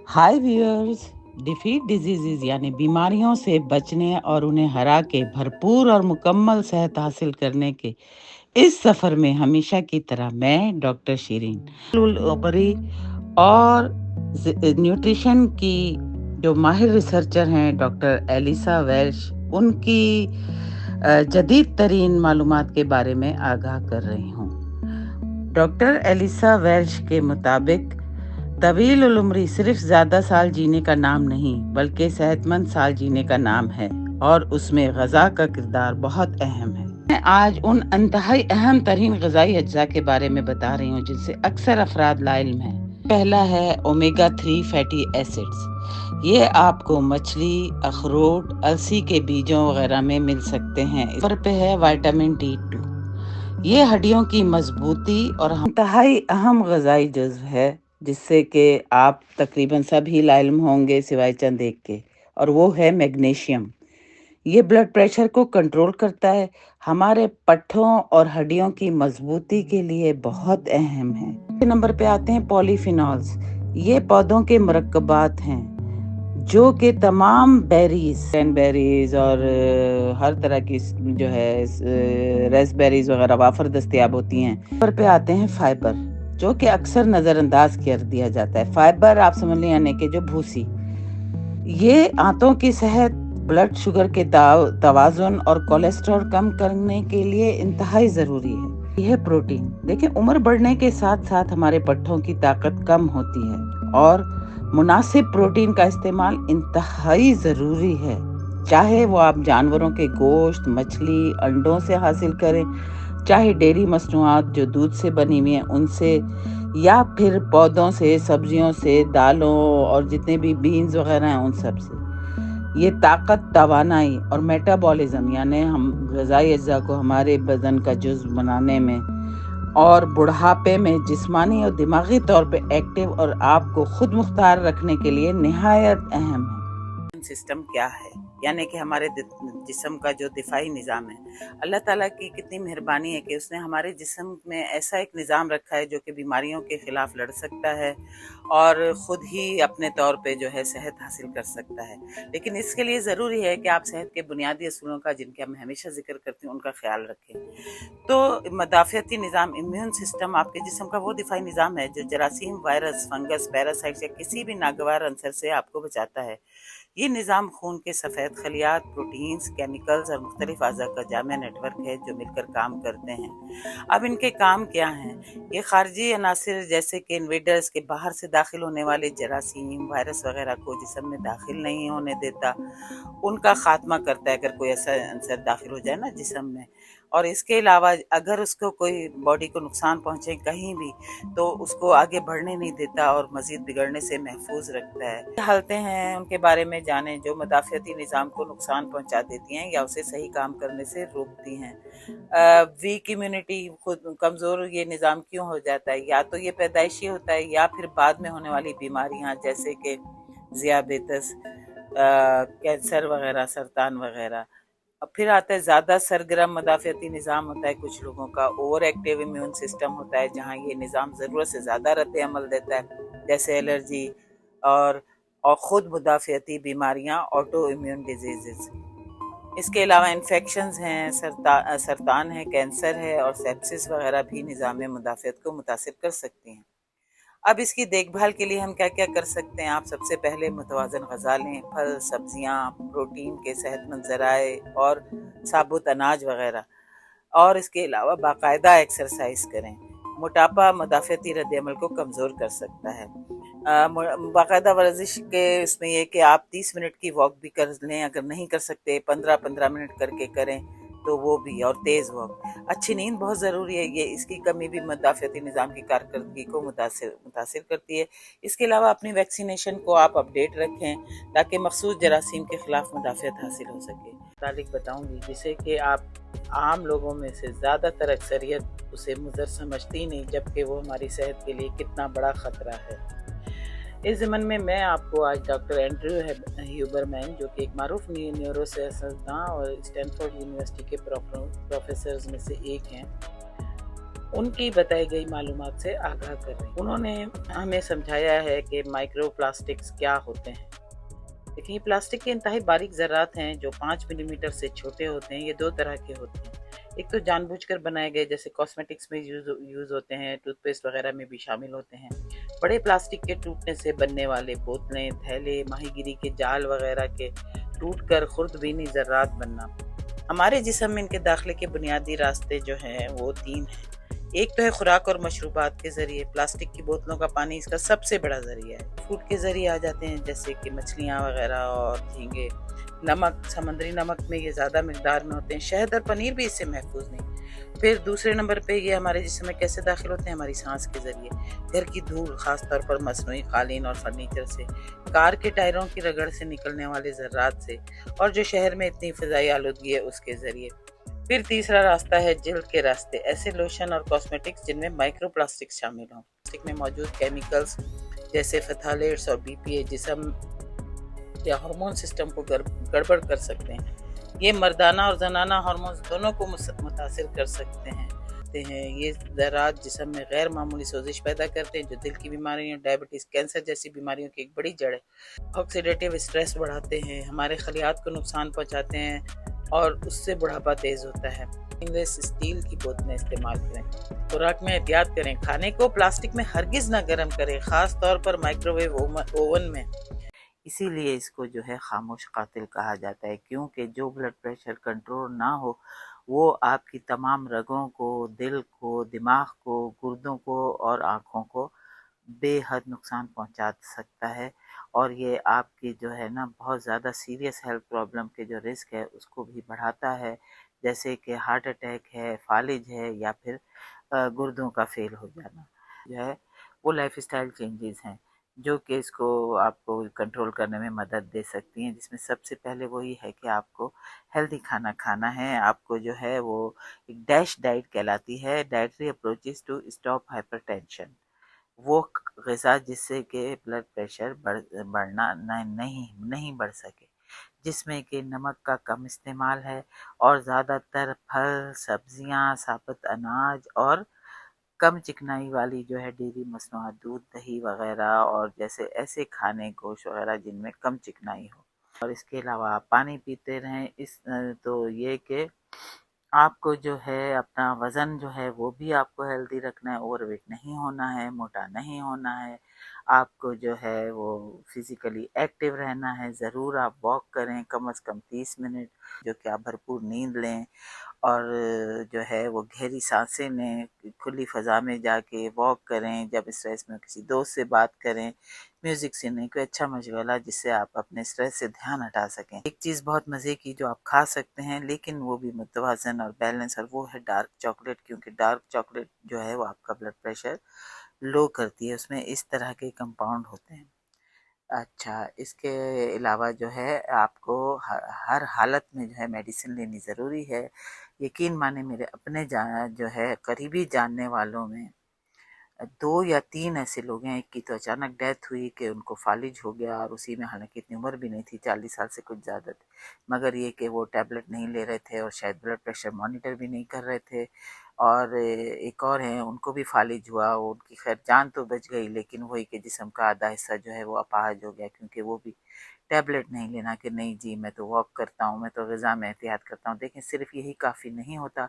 हाय viewers. Defeat diseases यानी बीमारियों से बचने और उन्हें हरा के भरपूर और मुकम्मल सेहत हासिल करने के इस सफ़र में हमेशा की तरह मैं डॉक्टर शीरीन उमरी और न्यूट्रिशन की जो माहिर रिसर्चर हैं डॉक्टर एलिसा वेल्श उनकी जदीद तरीन मालूमात के बारे में आगाह कर रही हूँ। डॉक्टर एलिसा वेल्श के मुताबिक तवील उम्री सिर्फ ज़्यादा साल जीने का नाम नहीं बल्कि सेहतमंद साल जीने का नाम है और उसमें ग़ज़ा का किरदार बहुत अहम है। मैं आज उन इंतहाई अहम तरीन ग़ज़ाई अज्जा के बारे में बता रही हूँ जिनसे अक्सर अफराद लाइल्म हैं। पहला है ओमेगा 3 फैटी एसिड्स। ये आपको मछली, अखरोट, अलसी के बीजों वगैरह में मिल सकते हैं। इस पर पे है विटामिन D2। ये हड्डियों की मजबूती और इंतहाई अहम ग़ज़ाई जुज़्व है जिससे कि आप तकरीबन सभी लाइल्म होंगे सिवाय चंद एक के, और वो है मैग्नीशियम। ये ब्लड प्रेशर को कंट्रोल करता है, हमारे पट्ठों और हड्डियों की मजबूती के लिए बहुत अहम है। नंबर पे आते हैं पॉलीफिनॉल्स। ये पौधों के मुरक्कबात हैं जो कि तमाम बेरीज, क्रैनबेरीज और हर तरह की जो है रेसबेरीज वगैरह वाफर दस्तयाब होती हैं। नंबर पे आते हैं फाइबर, जो कि अक्सर नज़रअंदाज कर दिया जाता है। फाइबर आप समझ लें यानी कि जो भूसी, ये आंतों की सेहत, ब्लड शुगर के तवाज़ुन और कोलेस्ट्रॉल कम करने के लिए इंतहाई ज़रूरी है। यह प्रोटीन देखिए, उम्र बढ़ने के साथ साथ हमारे पट्ठों की ताकत कम होती है और मुनासिब प्रोटीन का इस्तेमाल इंतहाई ज़रूरी है, चाहे वो आप जानवरों के गोश्त, मछली, अंडों से हासिल करें, चाहे डेयरी मसनूआत जो दूध से बनी हुई हैं उनसे, या फिर पौधों से, सब्जियों से, दालों और जितने भी बीन्स वगैरह हैं उन सब से। ये ताकत, तवानाई और मेटाबॉलिज्म यानी हम ग़ज़ाई अज्जा को हमारे बदन का जुज़्व बनाने में और बुढ़ापे में जिस्मानी और दिमागी तौर पे एक्टिव और आपको खुद मुख्तार रखने के लिए निहायत अहम है। सिस्टम क्या है, यानी कि हमारे जिस्म का जो दिफाई निज़ाम है, अल्लाह ताला की कितनी मेहरबानी है कि उसने हमारे जिस्म में ऐसा एक निज़ाम रखा है जो कि बीमारियों के ख़िलाफ़ लड़ सकता है और ख़ुद ही अपने तौर पे जो है सेहत हासिल कर सकता है। लेकिन इसके लिए ज़रूरी है कि आप सेहत के बुनियादी असूलों का, जिनके हम हमेशा ज़िक्र करते हैं, उनका ख्याल रखें। तो मदाफ़ियती निज़ाम, इम्यून सिस्टम आपके जिस्म का वो दिफाई निज़ाम है जो जरासीम, वायरस, फंगस, पैरासाइट्स या किसी भी नागवार अंसर से आपको बचाता है। ये निज़ाम खून के सफ़ेद खलियात, प्रोटीन्स, केमिकल्स और मुख्तलिफ अज़ा का जामिया नेटवर्क है जो मिलकर काम करते हैं। अब इनके काम क्या हैं? ये खारजी अनासिर जैसे कि इन्वेडर्स के बाहर से दाखिल होने वाले जरासीम, वायरस वगैरह को जिस्म में दाखिल नहीं होने देता, उनका खात्मा करता है अगर कोई ऐसा अंसर दाखिल हो जाए ना जिस्म में। और इसके अलावा अगर उसको कोई बॉडी को नुकसान पहुंचे कहीं भी, तो उसको आगे बढ़ने नहीं देता और मजीद बिगड़ने से महफूज रखता है। हालतें हैं उनके बारे में जानें जो मदाफ़ियती निज़ाम को नुकसान पहुंचा देती हैं या उसे सही काम करने से रोकती हैं। वीक इम्यूनिटी, खुद कमज़ोर ये निज़ाम क्यों हो जाता है? या तो ये पैदाइशी होता है या फिर बाद में होने वाली बीमारियां जैसे कि ज़ियाबेतस, कैंसर वगैरह, सरतान वगैरह। अब फिर आता है ज़्यादा सरगर्म मदाफ़ियती निज़ाम होता है कुछ लोगों का। ओवर एक्टिव इम्यून सिस्टम होता है जहाँ ये निज़ाम ज़रूरत से ज़्यादा रद्द अमल देता है, जैसे एलर्जी और ख़ुद मुदाफ़ियती बीमारियाँ, ऑटो इम्यून डिजीज़। इसके अलावा इन्फेक्शंस हैं, सरतान है, कैंसर है और सेप्सिस वगैरह भी निज़ाम मुदाफ़ियत को मुतासिर कर सकती हैं। अब इसकी देखभाल के लिए हम क्या क्या कर सकते हैं? आप सबसे पहले मुतवाज़न ग़िज़ा लें, फल, सब्जियां, प्रोटीन के सेहतमंद ज़राए और साबुत अनाज वगैरह। और इसके अलावा बाकायदा एक्सरसाइज करें। मोटापा मदाफ़ियती रद्द-ए-अमल को कमज़ोर कर सकता है। बाकायदा वर्जिश के इसमें यह कि आप 30 मिनट की वॉक भी कर लें, अगर नहीं कर सकते 15-15 मिनट करके करें तो वो भी, और तेज़ वॉक। अच्छी नींद बहुत ज़रूरी है, ये इसकी कमी भी मदाफ़ियती निज़ाम की कारकर्दगी को मुतासिर करती है। इसके अलावा अपनी वैक्सीनेशन को आप अपडेट रखें ताकि मखसूस जरासीम के ख़िलाफ़ मदाफ़ियत हासिल हो सके। तालिक बताऊँगी जिसे कि आप आम लोगों में से ज़्यादातर अक्सरियत उसे मुज़र समझती नहीं, जबकि वो हमारी सेहत के लिए कितना बड़ा ख़तरा है। इस ज़मन में मैं आपको आज डॉक्टर एंड्रयू ह्यूबरमैन, जो कि एक मारूफ न्यूरो साइंसदान और स्टैनफोर्ड यूनिवर्सिटी के प्रोफेसर्स में से एक हैं, ان کی بتائی گئی معلومات سے آگاہ کر رہی ہیں۔ انہوں نے ہمیں سمجھایا ہے کہ مائکرو پلاسٹکس کیا ہوتے ہیں۔ دیکھیں، یہ پلاسٹک کے انتہائی باریک ذرات ہیں جو 5 ملی میٹر سے چھوٹے ہوتے ہیں۔ یہ دو طرح کے ہوتے ہیں، ایک تو جان بوجھ کر بنائے گئے، جیسے کاسمیٹکس میں یوز ہوتے ہیں، ٹوتھ پیسٹ وغیرہ میں بھی شامل ہوتے ہیں۔ بڑے پلاسٹک کے ٹوٹنے سے بننے والے بوتلیں، تھیلے، ماہی گیری کے جال وغیرہ کے ٹوٹ کر خوردبینی ذرات بننا۔ ہمارے جسم میں ان کے داخلے کے بنیادی راستے جو ہیں وہ 3 ہیں۔ ایک تو ہے خوراک اور مشروبات کے ذریعے۔ پلاسٹک کی بوتلوں کا پانی اس کا سب سے بڑا ذریعہ ہے۔ فوڈ کے ذریعے آ جاتے ہیں، جیسے کہ مچھلیاں وغیرہ اور جھینگے۔ نمک، سمندری نمک میں یہ زیادہ مقدار میں ہوتے ہیں۔ شہد اور پنیر بھی اس سے محفوظ نہیں۔ پھر دوسرے نمبر پہ یہ ہمارے جسم میں کیسے داخل ہوتے ہیں؟ ہماری سانس کے ذریعے، گھر کی دھول، خاص طور پر مصنوعی قالین اور فرنیچر سے، کار کے ٹائروں کی رگڑ سے نکلنے والے ذرات سے، اور جو شہر میں اتنی فضائی آلودگی ہے اس کے ذریعے۔ پھر تیسرا راستہ ہے جلد کے راستے، ایسے لوشن اور کاسمیٹکس جن میں مائکرو پلاسٹکس شامل ہوں۔ پلاسٹک میں موجود کیمیکلز جیسے فتالیٹس اور BPA جسم یا ہارمون سسٹم کو گڑبڑ کر سکتے ہیں۔ یہ مردانہ اور زنانہ ہارمونز دونوں کو متاثر کر سکتے ہیں۔ یہ ذرات جسم میں غیر معمولی سوزش پیدا کرتے ہیں جو دل کی بیماریوں، ڈائبٹیز، کینسر جیسی بیماریوں کی ایک بڑی جڑ ہے۔ آکسیڈیٹیو اسٹریس بڑھاتے ہیں، ہمارے خلیات کو نقصان پہنچاتے ہیں اور اس سے بڑھاپا تیز ہوتا ہے۔ انگلیس اسٹیل کی بوتلیں استعمال کریں۔ خوراک میں احتیاط کریں، کھانے کو پلاسٹک میں ہرگز نہ گرم کریں، خاص طور پر مائکروویو اوون میں۔ اسی لیے اس کو جو ہے خاموش قاتل کہا جاتا ہے، کیونکہ جو بلڈ پریشر کنٹرول نہ ہو وہ آپ کی تمام رگوں کو، دل کو، دماغ کو، گردوں کو اور آنکھوں کو بے حد نقصان پہنچا سکتا ہے، اور یہ آپ کی جو ہے نا بہت زیادہ سیریس ہیلتھ پرابلم کے جو رسک ہے اس کو بھی بڑھاتا ہے، جیسے کہ ہارٹ اٹیک ہے، فالج ہے، یا پھر گردوں کا فیل ہو جانا جو ہے۔ وہ لائف اسٹائل چینجز ہیں جو کہ اس کو آپ کو کنٹرول کرنے میں مدد دے سکتی ہیں، جس میں سب سے پہلے وہی ہے کہ آپ کو ہیلدی کھانا کھانا ہے۔ آپ کو جو ہے وہ ایک ڈیش ڈائٹ کہلاتی ہے، dietary approaches to stop hypertension. وہ غذا جس سے کہ بلڈ پریشر بڑھنا نہیں بڑھ سکے، جس میں کہ نمک کا کم استعمال ہے اور زیادہ تر پھل، سبزیاں، ثابت اناج اور کم چکنائی والی جو ہے ڈیری مصنوعات، دودھ، دہی وغیرہ، اور جیسے ایسے کھانے، گوشت وغیرہ جن میں کم چکنائی ہو۔ اور اس کے علاوہ آپ پانی پیتے رہیں۔ تو یہ کہ آپ کو جو ہے اپنا وزن جو ہے وہ بھی آپ کو ہیلدی رکھنا ہے، اوور ویٹ نہیں ہونا ہے، موٹا نہیں ہونا ہے۔ آپ کو جو ہے وہ فزیکلی ایکٹیو رہنا ہے، ضرور آپ واک کریں کم از کم 30 منٹ، جو کہ آپ بھرپور نیند لیں، اور جو ہے وہ گہری سانسیں لیں، کھلی فضا میں جا کے واک کریں، جب اسٹریس میں کسی دوست سے بات کریں، میوزک سنیں، کوئی اچھا مشغلہ جس سے آپ اپنے اسٹریس سے دھیان ہٹا سکیں۔ ایک چیز بہت مزے کی جو آپ کھا سکتے ہیں لیکن وہ بھی متوازن اور بیلنس، اور وہ ہے ڈارک چاکلیٹ، کیونکہ ڈارک چاکلیٹ جو ہے وہ آپ کا بلڈ پریشر لو کرتی ہے، اس میں اس طرح کے کمپاؤنڈ ہوتے ہیں۔ اچھا، اس کے علاوہ جو ہے آپ کو ہر حالت میں جو ہے میڈیسن لینی ضروری ہے۔ یقین مانے میرے اپنے جو ہے قریبی جاننے والوں میں 2 یا 3 ایسے لوگ ہیں، ایک کی تو اچانک ڈیتھ ہوئی کہ ان کو فالج ہو گیا، اور اسی میں حالانکہ اتنی عمر بھی نہیں تھی، 40 سال سے کچھ زیادہ تھی، مگر یہ کہ وہ ٹیبلٹ نہیں لے رہے تھے اور شاید بلڈ پریشر مانیٹر بھی نہیں کر رہے تھے۔ اور ایک اور ہیں، ان کو بھی فالج ہوا، ان کی خیر جان تو بچ گئی، لیکن وہی کہ جسم کا آدھا حصہ جو ہے وہ اپاہج ہو گیا، کیونکہ وہ بھی ٹیبلٹ نہیں لینا کہ نہیں جی میں تو واک کرتا ہوں، میں تو غذا میں احتیاط کرتا ہوں۔ دیکھیں، صرف یہی کافی نہیں ہوتا،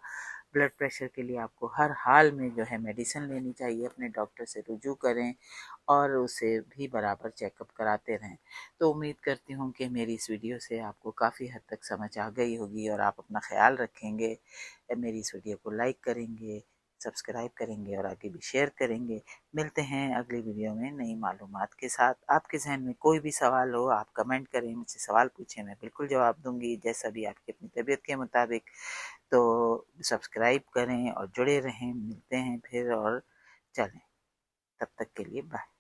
بلڈ پریشر کے لیے آپ کو ہر حال میں جو ہے میڈیسن لینی چاہیے، اپنے ڈاکٹر سے رجوع کریں اور اسے بھی برابر چیک اپ کراتے رہیں۔ تو امید کرتی ہوں کہ میری اس ویڈیو سے آپ کو کافی حد تک سمجھ آ گئی ہوگی، اور آپ اپنا خیال رکھیں گے، میری اس ویڈیو کو لائک کریں گے، سبسکرائب کریں گے اور آگے بھی شیئر کریں گے۔ ملتے ہیں اگلی ویڈیو میں نئی معلومات کے ساتھ۔ آپ کے ذہن میں کوئی بھی سوال ہو آپ کمنٹ کریں، مجھ سے سوال پوچھیں، میں بالکل جواب دوں گی، جیسا بھی آپ کی اپنی طبیعت کے مطابق۔ تو سبسکرائب کریں اور جڑے رہیں، ملتے ہیں پھر، اور چلیں، تب تک کے لیے بائے۔